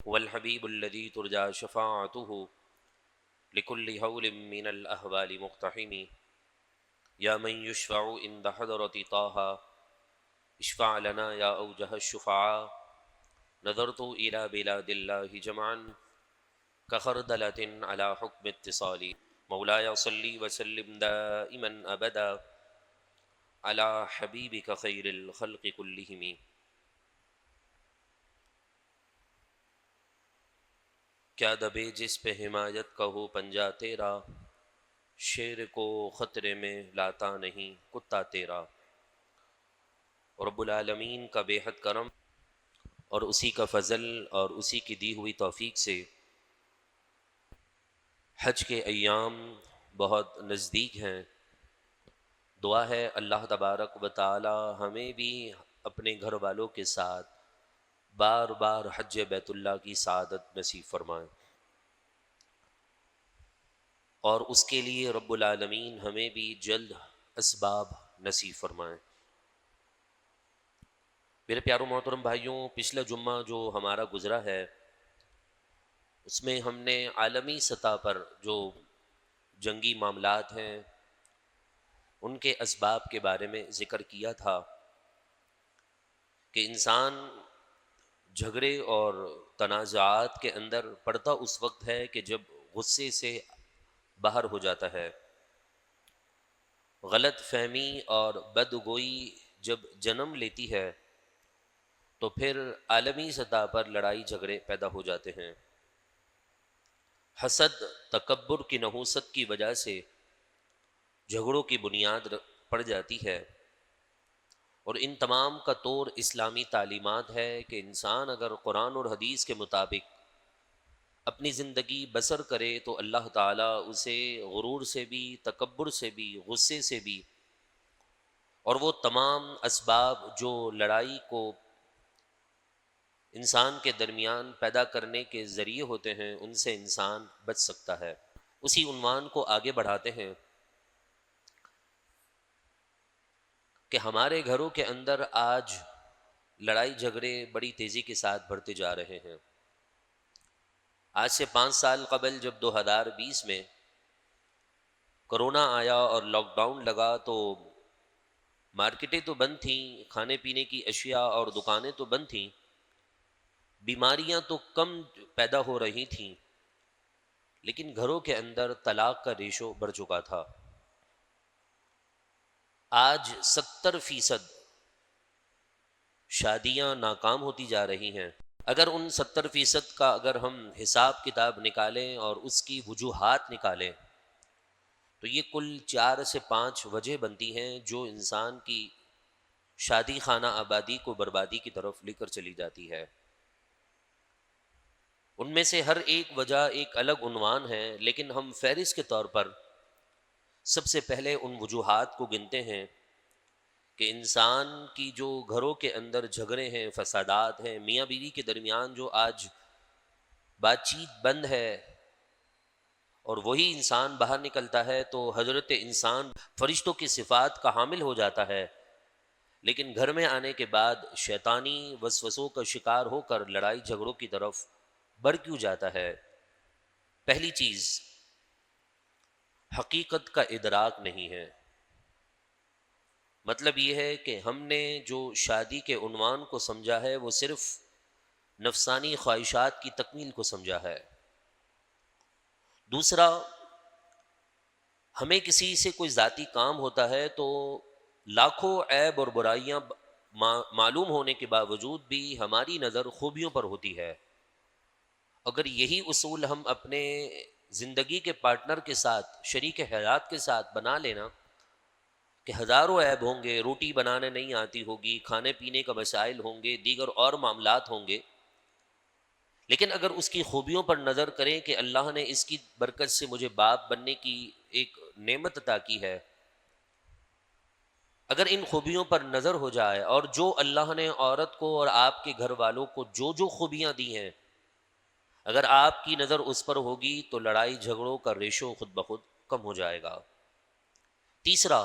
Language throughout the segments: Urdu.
والحبيب الذي ترجى شفاعته لكل هول من الأهوال مقتحم. يا من يشفع عند حضرة طه اشفع لنا يا أوجه الشفعاء. نظرت إلى بلاد الله جمعا كخردلة على حكم اتصالي. مولاي صل وسلم دائما أبدا على حبيبك خير الخلق كلهم. کیا دبے جس پہ حمایت کا ہو پنجہ تیرا، شیر کو خطرے میں لاتا نہیں کتا تیرا. رب العالمین کا بے حد کرم اور اسی کا فضل اور اسی کی دی ہوئی توفیق سے حج کے ایام بہت نزدیک ہیں. دعا ہے اللہ تبارک و تعالی ہمیں بھی اپنے گھر والوں کے ساتھ بار بار حج بیت اللہ کی سعادت نصیب فرمائیں، اور اس کے لیے رب العالمین ہمیں بھی جلد اسباب نصیب فرمائیں. میرے پیاروں محترم بھائیوں، پچھلا جمعہ جو ہمارا گزرا ہے اس میں ہم نے عالمی سطح پر جو جنگی معاملات ہیں ان کے اسباب کے بارے میں ذکر کیا تھا کہ انسان جھگڑے اور تنازعات کے اندر پڑتا اس وقت ہے کہ جب غصے سے باہر ہو جاتا ہے، غلط فہمی اور بدگوئی جب جنم لیتی ہے تو پھر عالمی سطح پر لڑائی جھگڑے پیدا ہو جاتے ہیں. حسد، تکبر کی نحوست کی وجہ سے جھگڑوں کی بنیاد پڑ جاتی ہے، اور ان تمام کا طور اسلامی تعلیمات ہے کہ انسان اگر قرآن اور حدیث کے مطابق اپنی زندگی بسر کرے تو اللہ تعالیٰ اسے غرور سے بھی، تکبر سے بھی، غصے سے بھی، اور وہ تمام اسباب جو لڑائی کو انسان کے درمیان پیدا کرنے کے ذریعے ہوتے ہیں ان سے انسان بچ سکتا ہے. اسی عنوان کو آگے بڑھاتے ہیں کہ ہمارے گھروں کے اندر آج لڑائی جھگڑے بڑی تیزی کے ساتھ بڑھتے جا رہے ہیں. آج سے 5 سال قبل جب 2020 میں کرونا آیا اور لاک ڈاؤن لگا تو مارکیٹیں تو بند تھیں، کھانے پینے کی اشیاء اور دکانیں تو بند تھیں، بیماریاں تو کم پیدا ہو رہی تھیں، لیکن گھروں کے اندر طلاق کا ریشو بڑھ چکا تھا. آج 70% شادیاں ناکام ہوتی جا رہی ہیں. اگر ان 70% کا اگر ہم حساب کتاب نکالیں اور اس کی وجوہات نکالیں تو یہ کل 4 سے 5 وجہ بنتی ہیں جو انسان کی شادی خانہ آبادی کو بربادی کی طرف لے کر چلی جاتی ہے. ان میں سے ہر ایک وجہ ایک الگ عنوان ہے، لیکن ہم فہرست کے طور پر سب سے پہلے ان وجوہات کو گنتے ہیں کہ انسان کی جو گھروں کے اندر جھگڑے ہیں، فسادات ہیں، میاں بیوی کے درمیان جو آج بات چیت بند ہے اور وہی انسان باہر نکلتا ہے تو حضرت انسان فرشتوں کی صفات کا حامل ہو جاتا ہے، لیکن گھر میں آنے کے بعد شیطانی وسوسوں کا شکار ہو کر لڑائی جھگڑوں کی طرف بڑھ کیوں جاتا ہے؟ پہلی چیز، حقیقت کا ادراک نہیں ہے. مطلب یہ ہے کہ ہم نے جو شادی کے عنوان کو سمجھا ہے وہ صرف نفسانی خواہشات کی تکمیل کو سمجھا ہے. دوسرا، ہمیں کسی سے کوئی ذاتی کام ہوتا ہے تو لاکھوں عیب اور برائیاں معلوم ہونے کے باوجود بھی ہماری نظر خوبیوں پر ہوتی ہے. اگر یہی اصول ہم اپنے زندگی کے پارٹنر کے ساتھ، شریک حیات کے ساتھ بنا لینا کہ ہزاروں عیب ہوں گے، روٹی بنانے نہیں آتی ہوگی، کھانے پینے کا مسائل ہوں گے، دیگر اور معاملات ہوں گے، لیکن اگر اس کی خوبیوں پر نظر کریں کہ اللہ نے اس کی برکت سے مجھے باپ بننے کی ایک نعمت عطا کی ہے، اگر ان خوبیوں پر نظر ہو جائے اور جو اللہ نے عورت کو اور آپ کے گھر والوں کو جو جو خوبیاں دی ہیں اگر آپ کی نظر اس پر ہوگی تو لڑائی جھگڑوں کا ریشو خود بخود کم ہو جائے گا. تیسرا،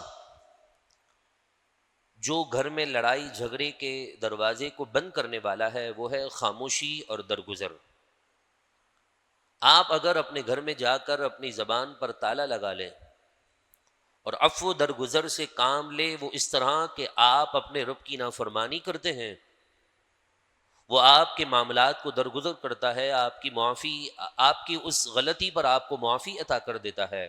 جو گھر میں لڑائی جھگڑے کے دروازے کو بند کرنے والا ہے وہ ہے خاموشی اور درگزر. آپ اگر اپنے گھر میں جا کر اپنی زبان پر تالا لگا لیں اور عفو درگزر سے کام لے، وہ اس طرح کہ آپ اپنے رب کی نافرمانی کرتے ہیں، وہ آپ کے معاملات کو درگزر کرتا ہے، آپ کی معافی، آپ کی اس غلطی پر آپ کو معافی عطا کر دیتا ہے۔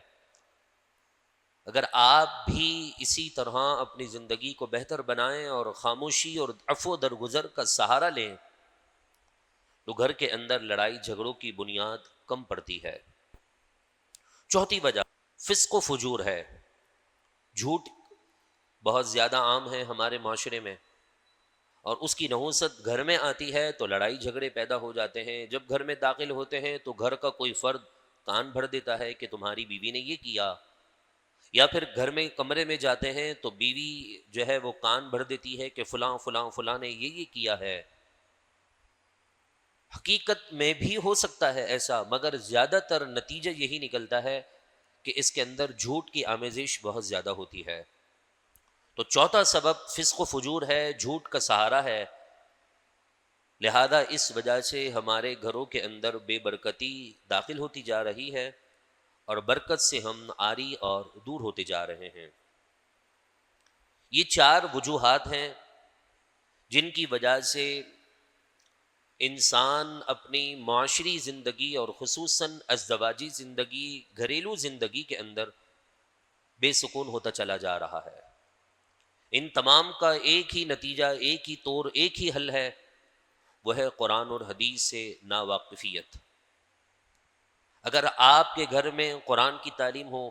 اگر آپ بھی اسی طرح اپنی زندگی کو بہتر بنائیں اور خاموشی اور عفو درگزر کا سہارا لیں تو گھر کے اندر لڑائی جھگڑوں کی بنیاد کم پڑتی ہے۔ چوتھی وجہ فسق و فجور ہے۔ جھوٹ بہت زیادہ عام ہے ہمارے معاشرے میں، اور اس کی نحوست گھر میں آتی ہے تو لڑائی جھگڑے پیدا ہو جاتے ہیں۔ جب گھر میں داخل ہوتے ہیں تو گھر کا کوئی فرد کان بھر دیتا ہے کہ تمہاری بیوی نے یہ کیا، یا پھر گھر میں کمرے میں جاتے ہیں تو بیوی جو ہے وہ کان بھر دیتی ہے کہ فلاں فلاں فلاں نے یہ کیا ہے۔ حقیقت میں بھی ہو سکتا ہے ایسا، مگر زیادہ تر نتیجہ یہی نکلتا ہے کہ اس کے اندر جھوٹ کی آمیزش بہت زیادہ ہوتی ہے۔ تو چوتھا سبب فسق و فجور ہے، جھوٹ کا سہارا ہے۔ لہذا اس وجہ سے ہمارے گھروں کے اندر بے برکتی داخل ہوتی جا رہی ہے، اور برکت سے ہم عاری اور دور ہوتے جا رہے ہیں۔ یہ چار وجوہات ہیں جن کی وجہ سے انسان اپنی معاشری زندگی اور خصوصاً ازدواجی زندگی، گھریلو زندگی کے اندر بے سکون ہوتا چلا جا رہا ہے۔ ان تمام کا ایک ہی نتیجہ، ایک ہی طور، ایک ہی حل ہے، وہ ہے قرآن اور حدیث سے ناواقفیت۔ اگر آپ کے گھر میں قرآن کی تعلیم ہو،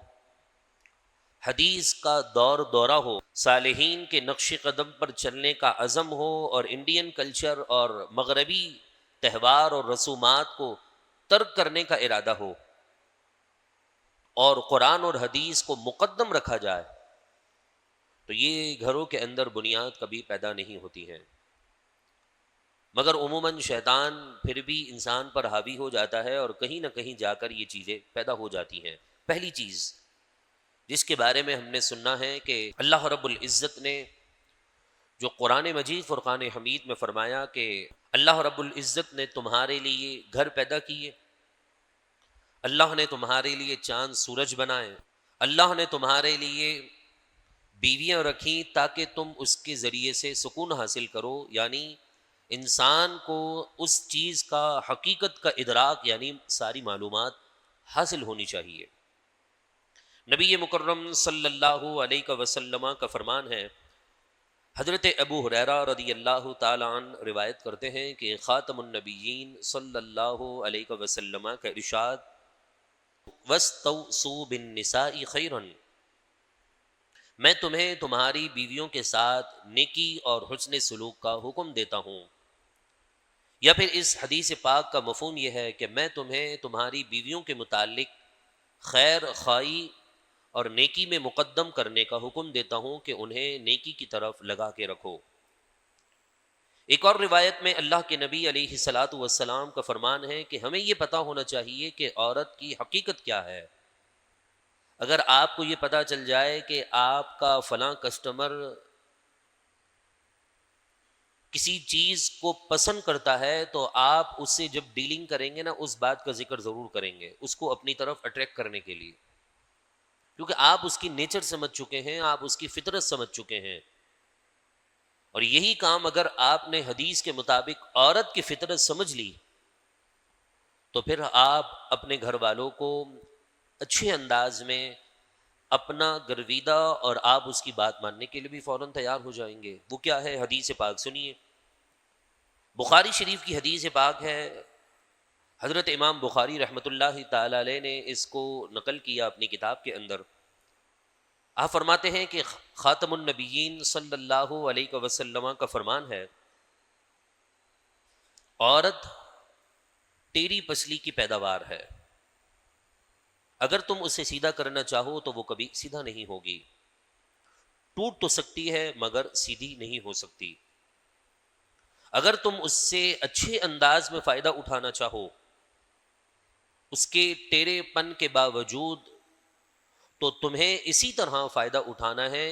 حدیث کا دور دورہ ہو، صالحین کے نقش قدم پر چلنے کا عزم ہو، اور انڈین کلچر اور مغربی تہوار اور رسومات کو ترک کرنے کا ارادہ ہو، اور قرآن اور حدیث کو مقدم رکھا جائے، تو یہ گھروں کے اندر بنیاد کبھی پیدا نہیں ہوتی ہے۔ مگر عموماً شیطان پھر بھی انسان پر حاوی ہو جاتا ہے، اور کہیں نہ کہیں جا کر یہ چیزیں پیدا ہو جاتی ہیں۔ پہلی چیز جس کے بارے میں ہم نے سننا ہے کہ اللہ رب العزت نے جو قرآن مجید فرقان حمید میں فرمایا کہ اللہ رب العزت نے تمہارے لیے گھر پیدا کیے، اللہ نے تمہارے لیے چاند سورج بنائے، اللہ نے تمہارے لیے بیویاں رکھیں تاکہ تم اس کے ذریعے سے سکون حاصل کرو، یعنی انسان کو اس چیز کا، حقیقت کا ادراک، یعنی ساری معلومات حاصل ہونی چاہیے۔ نبی مکرم صلی اللہ علیہ وسلم کا فرمان ہے، حضرت ابو ہریرہ رضی اللہ تعالیٰ عنہ روایت کرتے ہیں کہ خاتم النبیین صلی اللہ علیہ وسلم کا ارشاد، وَاسْتَوْصُوا بِالنِّسَاءِ خَيْرًا، میں تمہیں تمہاری بیویوں کے ساتھ نیکی اور حسن سلوک کا حکم دیتا ہوں۔ یا پھر اس حدیث پاک کا مفہوم یہ ہے کہ میں تمہیں تمہاری بیویوں کے متعلق خیر خواہی اور نیکی میں مقدم کرنے کا حکم دیتا ہوں کہ انہیں نیکی کی طرف لگا کے رکھو۔ ایک اور روایت میں اللہ کے نبی علیہ الصلاۃ والسلام کا فرمان ہے کہ ہمیں یہ پتہ ہونا چاہیے کہ عورت کی حقیقت کیا ہے۔ اگر آپ کو یہ پتہ چل جائے کہ آپ کا فلاں کسٹمر کسی چیز کو پسند کرتا ہے، تو آپ اس سے جب ڈیلنگ کریں گے نا، اس بات کا ذکر ضرور کریں گے اس کو اپنی طرف اٹریکٹ کرنے کے لیے، کیونکہ آپ اس کی نیچر سمجھ چکے ہیں، آپ اس کی فطرت سمجھ چکے ہیں۔ اور یہی کام اگر آپ نے حدیث کے مطابق عورت کی فطرت سمجھ لی تو پھر آپ اپنے گھر والوں کو اچھے انداز میں اپنا گرویدہ، اور آپ اس کی بات ماننے کے لیے بھی فوراً تیار ہو جائیں گے۔ وہ کیا ہے؟ حدیث پاک سنیے۔ بخاری شریف کی حدیث پاک ہے، حضرت امام بخاری رحمۃ اللہ تعالی علیہ نے اس کو نقل کیا اپنی کتاب کے اندر۔ آپ فرماتے ہیں کہ خاتم النبیین صلی اللہ علیہ وسلم کا فرمان ہے، عورت تیری پسلی کی پیداوار ہے، اگر تم اسے سیدھا کرنا چاہو تو وہ کبھی سیدھا نہیں ہوگی، ٹوٹ تو سکتی ہے مگر سیدھی نہیں ہو سکتی۔ اگر تم اس سے اچھے انداز میں فائدہ اٹھانا چاہو اس کے ٹیڑے پن کے باوجود، تو تمہیں اسی طرح فائدہ اٹھانا ہے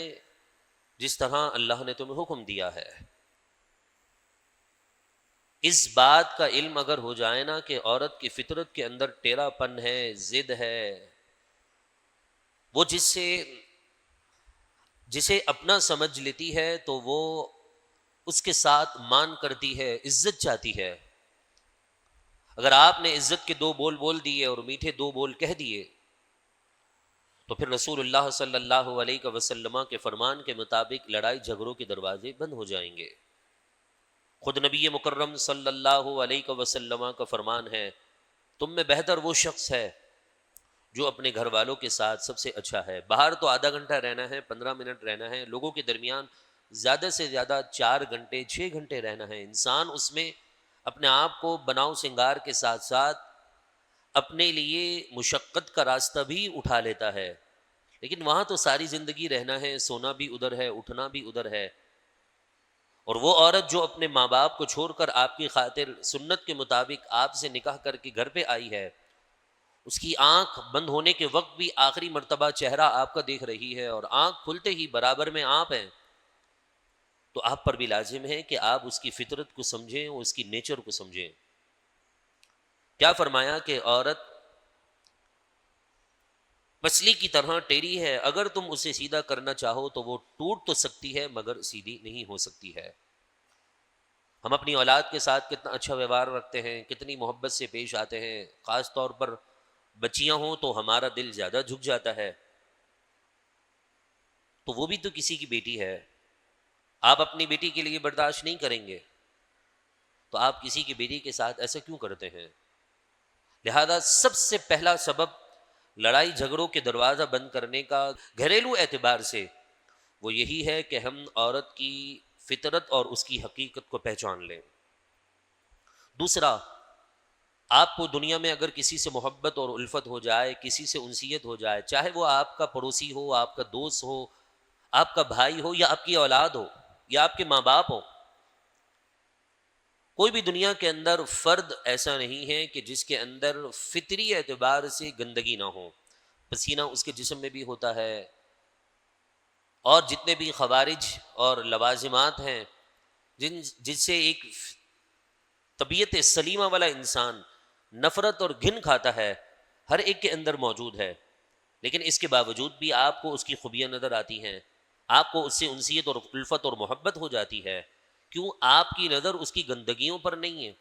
جس طرح اللہ نے تمہیں حکم دیا ہے۔ اس بات کا علم اگر ہو جائے نا کہ عورت کی فطرت کے اندر ٹیڑھا پن ہے، ضد ہے، وہ جسے اپنا سمجھ لیتی ہے تو وہ اس کے ساتھ مان کرتی ہے، عزت چاہتی ہے۔ اگر آپ نے عزت کے دو بول بول دیے اور میٹھے دو بول کہہ دیے تو پھر رسول اللہ صلی اللہ علیہ وسلم کے فرمان کے مطابق لڑائی جھگڑوں کے دروازے بند ہو جائیں گے۔ خود نبی مکرم صلی اللہ علیہ وسلم کا فرمان ہے، تم میں بہتر وہ شخص ہے جو اپنے گھر والوں کے ساتھ سب سے اچھا ہے۔ باہر تو آدھا گھنٹہ رہنا ہے، 15 منٹ رہنا ہے، لوگوں کے درمیان زیادہ سے زیادہ 4 گھنٹے 6 گھنٹے رہنا ہے۔ انسان اس میں اپنے آپ کو بناؤ سنگار کے ساتھ ساتھ اپنے لیے مشقت کا راستہ بھی اٹھا لیتا ہے، لیکن وہاں تو ساری زندگی رہنا ہے، سونا بھی ادھر ہے، اٹھنا بھی ادھر ہے۔ اور وہ عورت جو اپنے ماں باپ کو چھوڑ کر آپ کی خاطر سنت کے مطابق آپ سے نکاح کر کے گھر پہ آئی ہے، اس کی آنکھ بند ہونے کے وقت بھی آخری مرتبہ چہرہ آپ کا دیکھ رہی ہے اور آنکھ کھلتے ہی برابر میں آپ ہیں، تو آپ پر بھی لازم ہے کہ آپ اس کی فطرت کو سمجھیں اور اس کی نیچر کو سمجھیں۔ کیا فرمایا کہ عورت پسلی کی طرح ٹیڑھی ہے، اگر تم اسے سیدھا کرنا چاہو تو وہ ٹوٹ تو سکتی ہے مگر سیدھی نہیں ہو سکتی ہے۔ ہم اپنی اولاد کے ساتھ کتنا اچھا ویوہار رکھتے ہیں، کتنی محبت سے پیش آتے ہیں، خاص طور پر بچیاں ہوں تو ہمارا دل زیادہ جھک جاتا ہے، تو وہ بھی تو کسی کی بیٹی ہے۔ آپ اپنی بیٹی کے لیے برداشت نہیں کریں گے تو آپ کسی کی بیٹی کے ساتھ ایسا کیوں کرتے ہیں؟ لہذا سب سے پہلا سبب لڑائی جھگڑوں کے دروازہ بند کرنے کا گھریلو اعتبار سے وہ یہی ہے کہ ہم عورت کی فطرت اور اس کی حقیقت کو پہچان لیں۔ دوسرا، آپ کو دنیا میں اگر کسی سے محبت اور الفت ہو جائے، کسی سے انسیت ہو جائے، چاہے وہ آپ کا پڑوسی ہو، آپ کا دوست ہو، آپ کا بھائی ہو، یا آپ کی اولاد ہو، یا آپ کے ماں باپ ہو، کوئی بھی دنیا کے اندر فرد ایسا نہیں ہے کہ جس کے اندر فطری اعتبار سے گندگی نہ ہو۔ پسینہ اس کے جسم میں بھی ہوتا ہے، اور جتنے بھی خوارج اور لوازمات ہیں جس سے ایک طبیعت سلیمہ والا انسان نفرت اور گھن کھاتا ہے، ہر ایک کے اندر موجود ہے، لیکن اس کے باوجود بھی آپ کو اس کی خوبیاں نظر آتی ہیں، آپ کو اس سے انسیت اور الفت اور محبت ہو جاتی ہے۔ کیوں؟ آپ کی نظر اس کی گندگیوں پر نہیں ہے،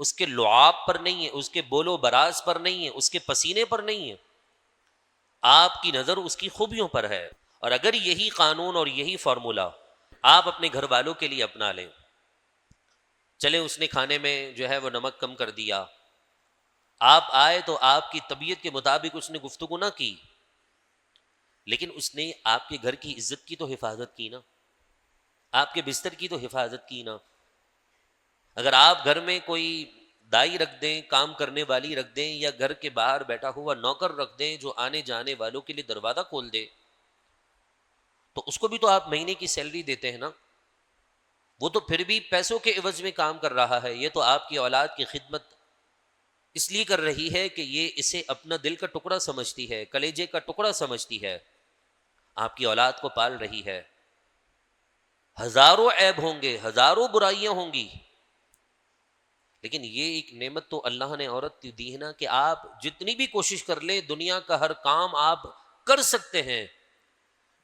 اس کے لعاب پر نہیں ہے، اس کے بول و براز پر نہیں ہے، اس کے پسینے پر نہیں ہے، آپ کی نظر اس کی خوبیوں پر ہے۔ اور اگر یہی قانون اور یہی فارمولا آپ اپنے گھر والوں کے لیے اپنا لیں، چلے اس نے کھانے میں جو ہے وہ نمک کم کر دیا، آپ آئے تو آپ کی طبیعت کے مطابق اس نے گفتگو نہ کی، لیکن اس نے آپ کے گھر کی عزت کی تو حفاظت کی نا، آپ کے بستر کی تو حفاظت کی نا۔ اگر آپ گھر میں کوئی دائی رکھ دیں، کام کرنے والی رکھ دیں، یا گھر کے باہر بیٹھا ہوا نوکر رکھ دیں جو آنے جانے والوں کے لیے دروازہ کھول دے، تو اس کو بھی تو آپ مہینے کی سیلری دیتے ہیں نا، وہ تو پھر بھی پیسوں کے عوض میں کام کر رہا ہے، یہ تو آپ کی اولاد کی خدمت اس لیے کر رہی ہے کہ یہ اسے اپنا دل کا ٹکڑا سمجھتی ہے، کلیجے کا ٹکڑا سمجھتی ہے، آپ کی اولاد کو پال رہی ہے۔ ہزاروں عیب ہوں گے، ہزاروں برائیاں ہوں گی، لیکن یہ ایک نعمت تو اللہ نے عورت کی دی ہے نا، کہ آپ جتنی بھی کوشش کر لیں دنیا کا ہر کام آپ کر سکتے ہیں،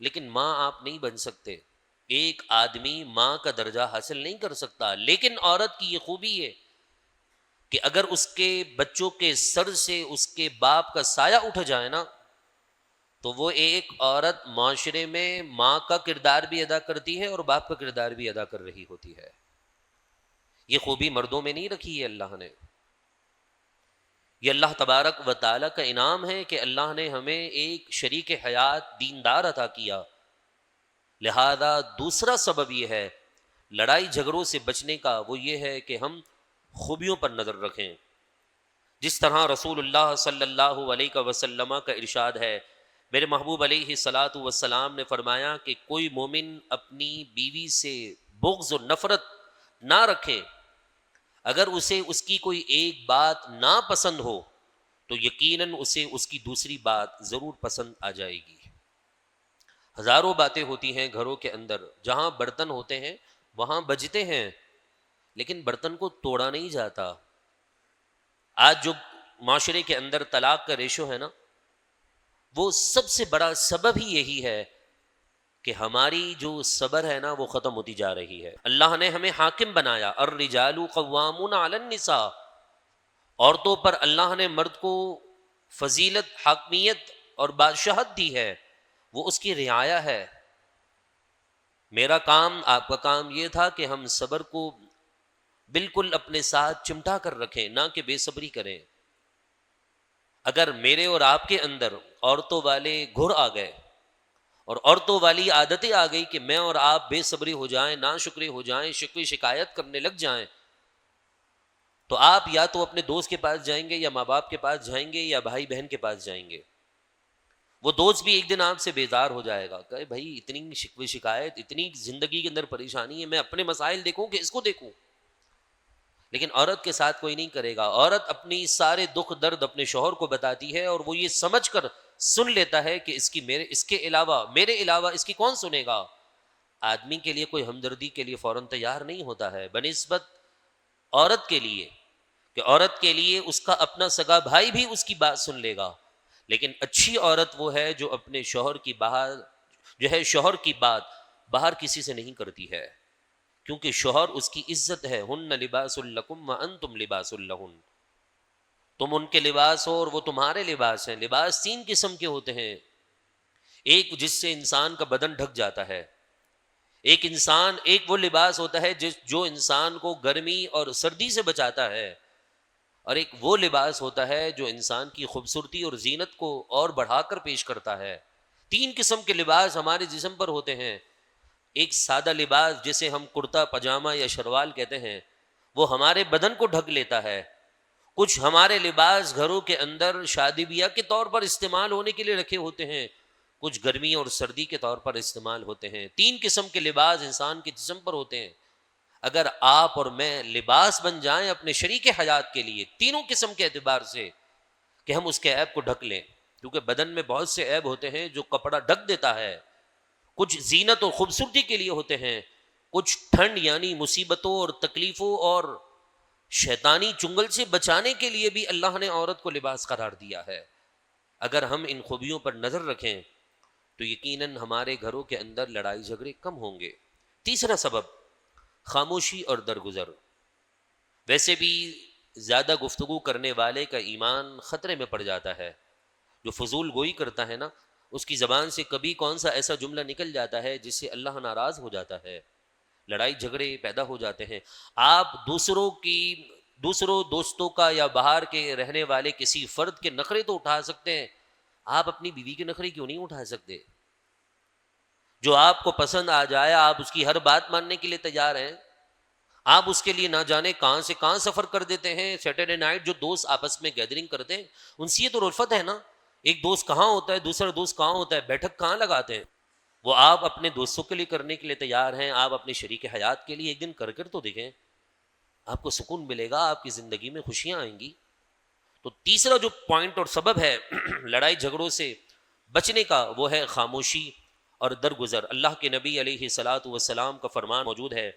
لیکن ماں آپ نہیں بن سکتے۔ ایک آدمی ماں کا درجہ حاصل نہیں کر سکتا، لیکن عورت کی یہ خوبی ہے کہ اگر اس کے بچوں کے سر سے اس کے باپ کا سایہ اٹھ جائے نا، تو وہ ایک عورت معاشرے میں ماں کا کردار بھی ادا کرتی ہے اور باپ کا کردار بھی ادا کر رہی ہوتی ہے۔ یہ خوبی مردوں میں نہیں رکھی ہے اللہ نے، یہ اللہ تبارک و تعالیٰ کا انعام ہے کہ اللہ نے ہمیں ایک شریک حیات دیندار عطا کیا۔ لہذا دوسرا سبب یہ ہے لڑائی جھگڑوں سے بچنے کا، وہ یہ ہے کہ ہم خوبیوں پر نظر رکھیں۔ جس طرح رسول اللہ صلی اللہ علیہ وسلم کا ارشاد ہے، میرے محبوب علیہ الصلاۃ والسلام نے فرمایا کہ کوئی مومن اپنی بیوی سے بغض و نفرت نہ رکھے، اگر اسے اس کی کوئی ایک بات ناپسند ہو تو یقیناً اسے اس کی دوسری بات ضرور پسند آ جائے گی۔ ہزاروں باتیں ہوتی ہیں گھروں کے اندر، جہاں برتن ہوتے ہیں وہاں بجتے ہیں، لیکن برتن کو توڑا نہیں جاتا. آج جو معاشرے کے اندر طلاق کا ریشو ہے نا، وہ سب سے بڑا سبب ہی یہی ہے کہ ہماری جو صبر ہے نا وہ ختم ہوتی جا رہی ہے. اللہ نے ہمیں حاکم بنایا، الرجال قوامون علی النساء، عورتوں پر اللہ نے مرد کو فضیلت، حاکمیت اور بادشاہت دی ہے، وہ اس کی رعایا ہے. میرا کام، آپ کا کام یہ تھا کہ ہم صبر کو بالکل اپنے ساتھ چمٹا کر رکھیں، نہ کہ بے صبری کریں. اگر میرے اور آپ کے اندر عورتوں والے گھر آ گئے اور عورتوں والی عادتیں آ گئی کہ میں اور آپ بے صبری ہو جائیں، ناشکری ہو جائیں، شکوی شکایت کرنے لگ جائیں، تو آپ یا تو اپنے دوست کے پاس جائیں گے، یا ماں باپ کے پاس جائیں گے، یا بھائی بہن کے پاس جائیں گے. وہ دوست بھی ایک دن آپ سے بیزار ہو جائے گا کہ بھائی اتنی شکوی شکایت، اتنی زندگی کے اندر پریشانی ہے، میں اپنے مسائل دیکھوں کہ اس کو دیکھوں. لیکن عورت کے ساتھ کوئی نہیں کرے گا. عورت اپنی سارے دکھ درد اپنے شوہر کو بتاتی ہے، اور وہ یہ سمجھ کر سن لیتا ہے کہ اس کے علاوہ، میرے علاوہ اس کی کون سنے گا. آدمی کے لیے کوئی ہمدردی کے لیے فوراً تیار نہیں ہوتا ہے، بنسبت عورت کے لیے، کہ عورت کے لیے اس کا اپنا سگا بھائی بھی اس کی بات سن لے گا. لیکن اچھی عورت وہ ہے جو اپنے شوہر کی شوہر کی بات باہر کسی سے نہیں کرتی ہے، کیونکہ شوہر اس کی عزت ہے. ہن لباس لکم وانتم لباس لہن، تم ان کے لباس ہو اور وہ تمہارے لباس ہیں. لباس 3 قسم کے ہوتے ہیں. ایک جس سے انسان کا بدن ڈھک جاتا ہے، ایک وہ لباس ہوتا ہے جو انسان کو گرمی اور سردی سے بچاتا ہے، اور ایک وہ لباس ہوتا ہے جو انسان کی خوبصورتی اور زینت کو اور بڑھا کر پیش کرتا ہے. 3 قسم کے لباس ہمارے جسم پر ہوتے ہیں. ایک سادہ لباس جسے ہم کرتا پاجامہ یا شروال کہتے ہیں، وہ ہمارے بدن کو ڈھک لیتا ہے. کچھ ہمارے لباس گھروں کے اندر شادی بیاہ کے طور پر استعمال ہونے کے لیے رکھے ہوتے ہیں، کچھ گرمی اور سردی کے طور پر استعمال ہوتے ہیں. 3 قسم کے لباس انسان کے جسم پر ہوتے ہیں. اگر آپ اور میں لباس بن جائیں اپنے شریک حیات کے لیے تینوں قسم کے اعتبار سے، کہ ہم اس کے عیب کو ڈھک لیں، کیونکہ بدن میں بہت سے عیب ہوتے ہیں جو کپڑا ڈھک دیتا ہے. کچھ زینت اور خوبصورتی کے لیے ہوتے ہیں، کچھ ٹھنڈ یعنی مصیبتوں اور تکلیفوں اور شیطانی چنگل سے بچانے کے لیے بھی اللہ نے عورت کو لباس قرار دیا ہے. اگر ہم ان خوبیوں پر نظر رکھیں تو یقیناً ہمارے گھروں کے اندر لڑائی جھگڑے کم ہوں گے. تیسرا سبب، خاموشی اور درگزر. ویسے بھی زیادہ گفتگو کرنے والے کا ایمان خطرے میں پڑ جاتا ہے. جو فضول گوئی کرتا ہے نا، اس کی زبان سے کبھی کون سا ایسا جملہ نکل جاتا ہے جس سے اللہ ناراض ہو جاتا ہے، لڑائی جھگڑے پیدا ہو جاتے ہیں. آپ دوسروں دوستوں کا یا باہر کے رہنے والے کسی فرد کے نخرے تو اٹھا سکتے ہیں، آپ اپنی بیوی کے نخرے کیوں نہیں اٹھا سکتے؟ جو آپ کو پسند آ جائے آپ اس کی ہر بات ماننے کے لیے تیار ہیں. آپ اس کے لیے نہ جانے کہاں سے کہاں سفر کر دیتے ہیں. سیٹرڈے نائٹ جو دوست آپس میں گیدرنگ کرتے ہیں، ان سے یہ تو الفت ہے نا. ایک دوست کہاں ہوتا ہے، دوسرا دوست کہاں ہوتا ہے، بیٹھک کہاں لگاتے ہیں. وہ آپ اپنے دوستوں کے لیے کرنے کے لیے تیار ہیں، آپ اپنے شریک حیات کے لیے ایک دن کر تو دیکھیں، آپ کو سکون ملے گا، آپ کی زندگی میں خوشیاں آئیں گی. تو تیسرا جو پوائنٹ اور سبب ہے لڑائی جھگڑوں سے بچنے کا، وہ ہے خاموشی اور درگزر. اللہ کے نبی علیہ الصلاۃ والسلام کا فرمان موجود ہے.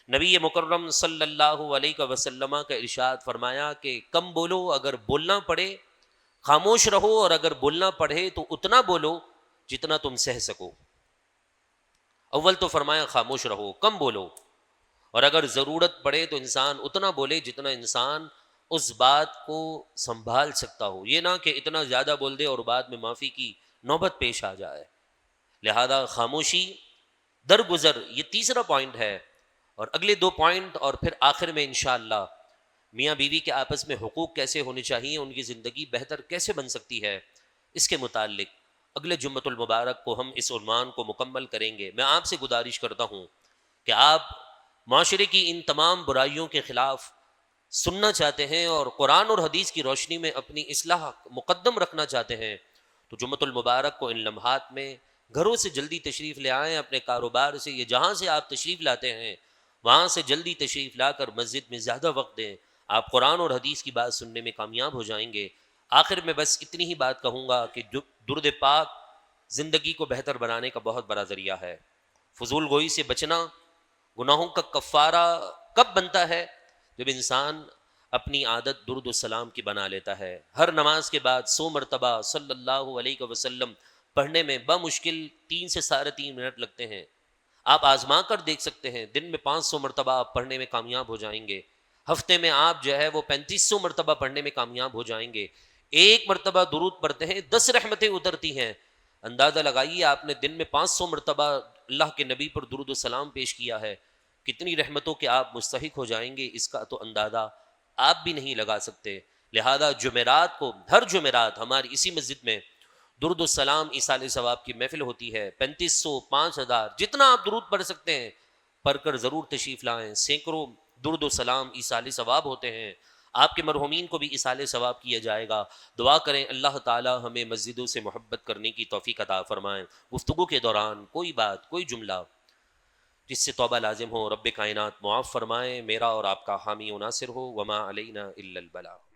نبی مکرم صلی اللہ علیہ وسلم کا ارشاد فرمایا کہ کم بولو اگر بولنا پڑے، خاموش رہو اور اگر بولنا پڑے تو اتنا بولو جتنا تم سہ سکو. اول تو فرمایا خاموش رہو، کم بولو، اور اگر ضرورت پڑے تو انسان اتنا بولے جتنا انسان اس بات کو سنبھال سکتا ہو. یہ نہ کہ اتنا زیادہ بول دے اور بعد میں معافی کی نوبت پیش آ جائے. لہذا خاموشی، درگزر، یہ تیسرا پوائنٹ ہے. اور اگلے 2 پوائنٹ اور پھر آخر میں انشاءاللہ میاں بیوی کے آپس میں حقوق کیسے ہونے چاہیے، ان کی زندگی بہتر کیسے بن سکتی ہے، اس کے متعلق اگلے جمعۃ المبارک کو ہم اس عنوان کو مکمل کریں گے. میں آپ سے گزارش کرتا ہوں کہ آپ معاشرے کی ان تمام برائیوں کے خلاف سننا چاہتے ہیں اور قرآن اور حدیث کی روشنی میں اپنی اصلاح مقدم رکھنا چاہتے ہیں، تو جمعۃ المبارک کو ان لمحات میں گھروں سے جلدی تشریف لے آئیں. اپنے کاروبار سے، یہ جہاں سے آپ تشریف لاتے ہیں وہاں سے جلدی تشریف لا کر مسجد میں زیادہ وقت دیں. آپ قرآن اور حدیث کی بات سننے میں کامیاب ہو جائیں گے. آخر میں بس اتنی ہی بات کہوں گا کہ درود پاک زندگی کو بہتر بنانے کا بہت بڑا ذریعہ ہے. فضول گوئی سے بچنا، گناہوں کا کفارہ کب بنتا ہے؟ جب انسان اپنی عادت درود السلام کی بنا لیتا ہے. ہر نماز کے بعد 100 مرتبہ صلی اللہ علیہ وسلم پڑھنے میں بمشکل 3 سے 3.5 منٹ لگتے ہیں. آپ آزما کر دیکھ سکتے ہیں، دن میں 500 مرتبہ آپ پڑھنے میں کامیاب ہو جائیں گے. ہفتے میں آپ جو ہے وہ 3500 مرتبہ پڑھنے میں کامیاب ہو جائیں گے. ایک مرتبہ درود پڑھتے ہیں 10 رحمتیں اترتی ہیں. اندازہ لگائیے آپ نے دن میں 500 مرتبہ اللہ کے نبی پر درود و سلام پیش کیا ہے، کتنی رحمتوں کے آپ مستحق ہو جائیں گے، اس کا تو اندازہ آپ بھی نہیں لگا سکتے. لہذا جمعرات کو، ہر جمعرات ہماری اسی مسجد میں درود السلام ایصال ثواب کی محفل ہوتی ہے. 3500 5000 جتنا آپ درود پڑھ سکتے ہیں پڑھ کر ضرور تشریف لائیں. سینکڑوں درود السلام ایصال ثواب ہوتے ہیں. آپ کے مرحومین کو بھی ایصال ثواب کیا جائے گا. دعا کریں اللہ تعالی ہمیں مسجدوں سے محبت کرنے کی توفیق عطا فرمائیں. گفتگو کے دوران کوئی بات، کوئی جملہ جس سے توبہ لازم ہو، رب کائنات معاف فرمائیں. میرا اور آپ کا حامی و ناصر ہو. وما علینا الا البلاغ.